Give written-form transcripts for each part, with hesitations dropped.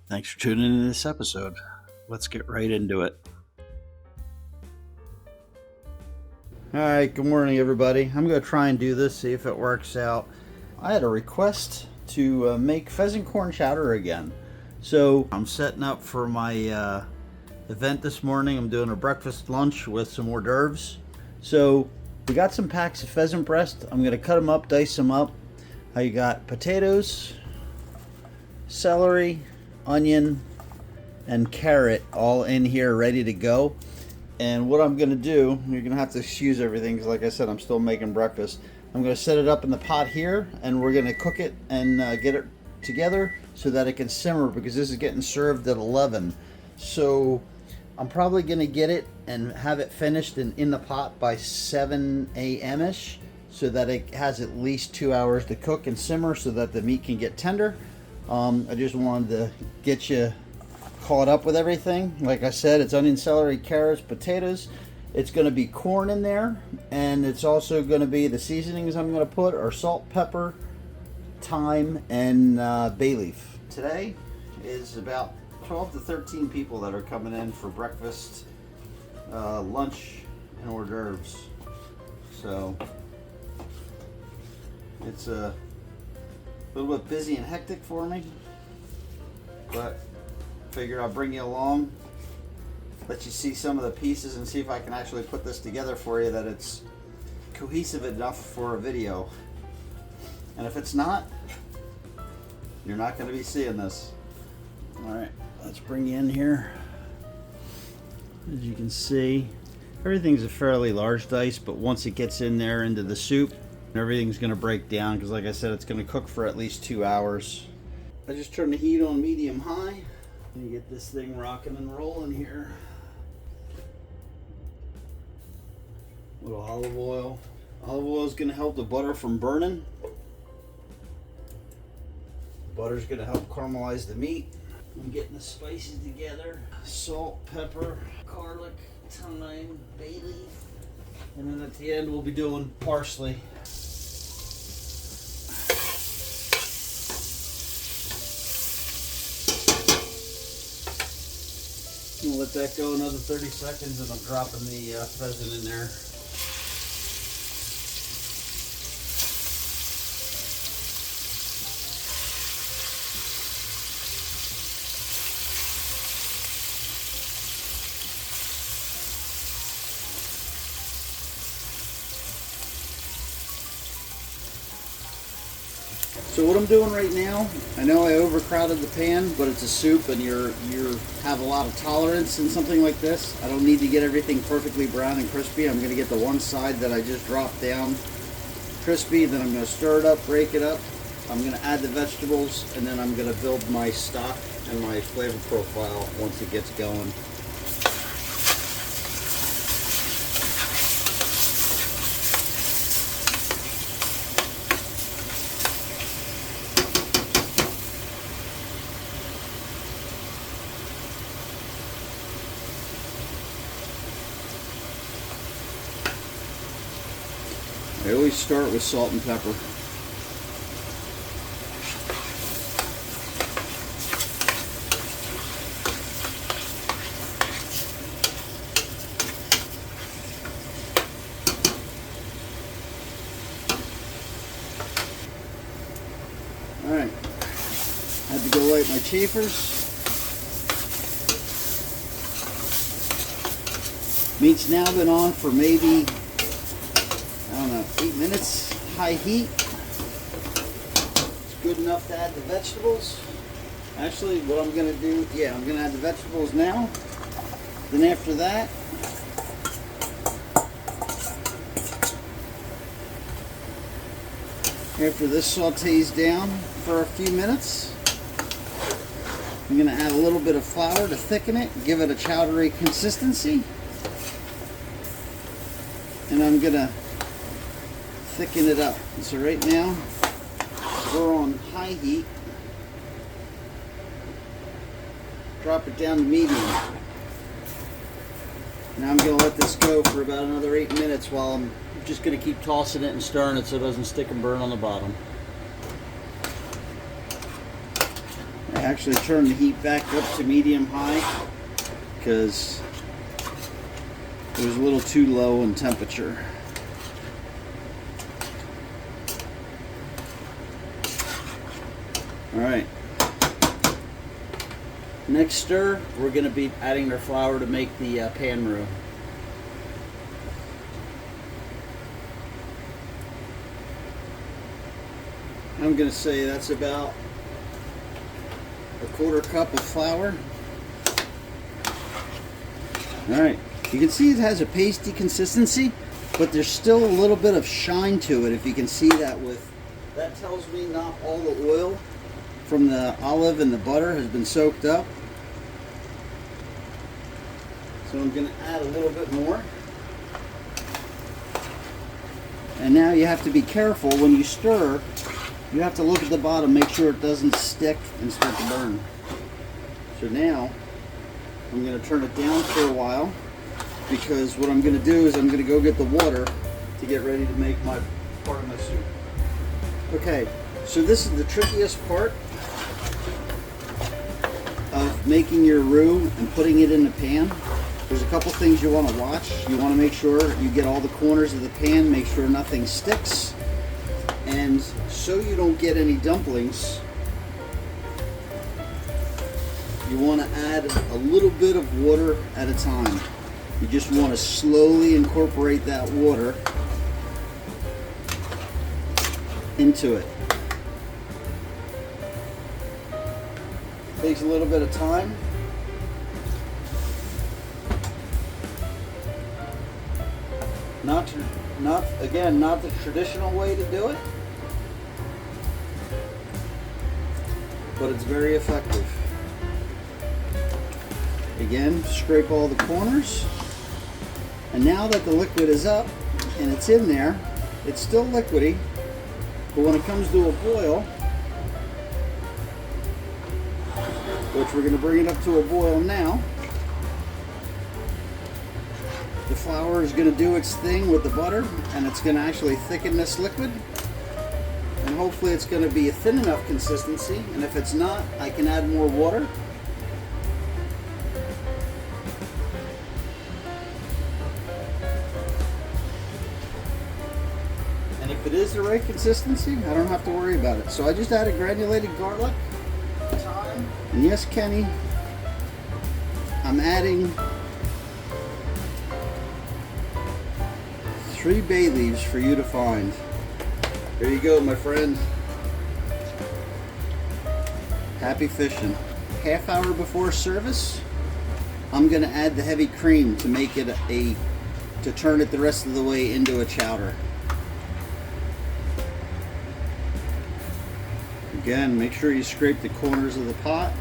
Thanks for tuning in to this episode. Let's get right into it. Alright, good morning everybody. I'm going to try and do this, see if it works out. I had a request to make pheasant corn chowder again. So I'm setting up for my event this morning. I'm doing a breakfast lunch with some hors d'oeuvres. So we got some packs of pheasant breast. I'm going to cut them up, dice them up. I got potatoes, celery, onion, and carrot all in here ready to go. And what I'm going to do, you're going to have to excuse everything because like I said, I'm still making breakfast. I'm going to set it up in the pot here and we're going to cook it and get it together so that it can simmer, because this is getting served at 11. So I'm probably going to get it and have it finished and in the pot by 7 a.m. ish, so that it has at least 2 hours to cook and simmer so that the meat can get tender. I just wanted to get you caught up with everything. Like I said, it's onion, celery, carrots, potatoes. It's going to be corn in there, and it's also going to be the seasonings I'm going to put are salt, pepper, thyme, and bay leaf. Today is about 12 to 13 people that are coming in for breakfast, lunch, and hors d'oeuvres. So it's a little bit busy and hectic for me, but figure I'll bring you along, let you see some of the pieces and see if I can actually put this together for you that it's cohesive enough for a video. And if it's not, you're not going to be seeing this. Alright, let's bring you in here. As you can see, everything's a fairly large dice, but once it gets in there into the soup, everything's going to break down because like I said, it's going to cook for at least 2 hours. I just turned the heat on medium high and get this thing rocking and rolling here. A little olive oil. Olive oil is going to help the butter from burning. Butter's going to help caramelize the meat. I'm getting the spices together. Salt, pepper, garlic, thyme, bay leaf. And then at the end we'll be doing parsley. I'm gonna let that go another 30 seconds and I'm dropping the pheasant in there. So what I'm doing right now, I know I overcrowded the pan, but it's a soup and you have a lot of tolerance in something like this. I don't need to get everything perfectly brown and crispy. I'm going to get the one side that I just dropped down crispy, then I'm going to stir it up, break it up. I'm going to add the vegetables, and then I'm going to build my stock and my flavor profile once it gets going. I always start with salt and pepper. Alright, had to go light my chafers. Meat's now been on for maybe 8 minutes, high heat. It's good enough to add the vegetables. Actually, what I'm going to do, I'm going to add the vegetables now. Then after that, after this sautés down for a few minutes, I'm going to add a little bit of flour to thicken it, give it a chowdery consistency. And I'm going to thicken it up. And so right now we're on high heat. Drop it down to medium. Now I'm going to let this go for about another 8 minutes while I'm just going to keep tossing it and stirring it so it doesn't stick and burn on the bottom. actually turn the heat back up to medium high because it was a little too low in temperature. Alright. Next stir, we're going to be adding our flour to make the pan roux. I'm going to say that's about a 1/4 cup of flour. Alright, you can see it has a pasty consistency, but there's still a little bit of shine to it, if you can see that. That tells me not all the oil from the olive and the butter has been soaked up. So I'm going to add a little bit more. And now you have to be careful when you stir. You have to look at the bottom, make sure it doesn't stick and start to burn. So now I'm going to turn it down for a while, because what I'm going to do is I'm going to go get the water to get ready to make my part of my soup. Okay, so this is the trickiest part of making your roux and putting it in the pan. There's a couple things you want to watch. You want to make sure you get all the corners of the pan, make sure nothing sticks. And so you don't get any dumplings, you want to add a little bit of water at a time. You just want to slowly incorporate that water into it. Takes a little bit of time. Not the traditional way to do it, but it's very effective. Again, scrape all the corners. And now that the liquid is up and it's in there, it's still liquidy, but when it comes to a boil, which we're going to bring it up to a boil now, the flour is going to do its thing with the butter, and it's going to actually thicken this liquid. And hopefully it's going to be a thin enough consistency, and if it's not, I can add more water. And if it is the right consistency, I don't have to worry about it. So I just added granulated garlic, thyme, and yes, Kenny, I'm adding 3 bay leaves for you to find. There you go, my friend. Happy fishing. Half hour before service, I'm going to add the heavy cream to make it to turn it the rest of the way into a chowder. Again, make sure you scrape the corners of the pot.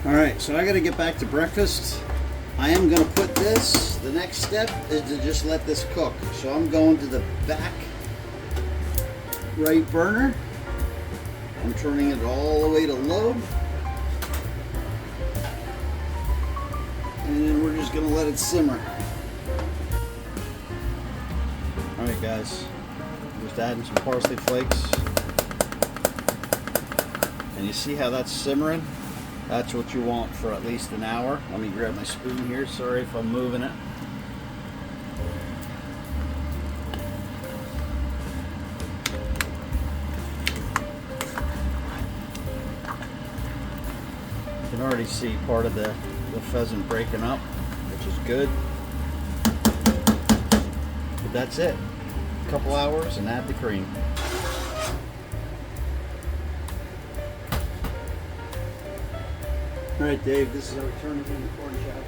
Alright, so I gotta get back to breakfast. I am gonna put this, the next step is to just let this cook. So I'm going to the back right burner. I'm turning it all the way to low. And then we're just gonna let it simmer. Alright guys, just adding some parsley flakes. And you see how that's simmering? That's what you want for at least an hour. Let me grab my spoon here. Sorry if I'm moving it. You can already see part of the pheasant breaking up, which is good. But that's it. A couple hours and add the cream. All right, Dave, this is our return to the corn chowder.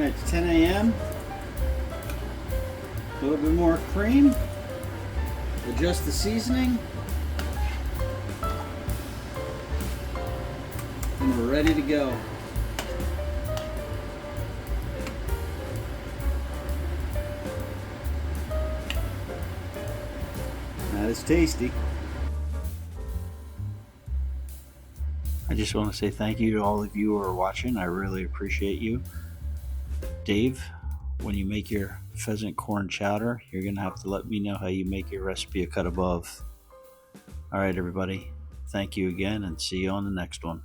right, it's 10 a.m. A little bit more cream. Adjust the seasoning. And we're ready to go. That is tasty. I just want to say thank you to all of you who are watching. I really appreciate you. Dave, when you make your pheasant corn chowder, you're going to have to let me know how you make your recipe a cut above. All right, everybody. Thank you again, and see you on the next one.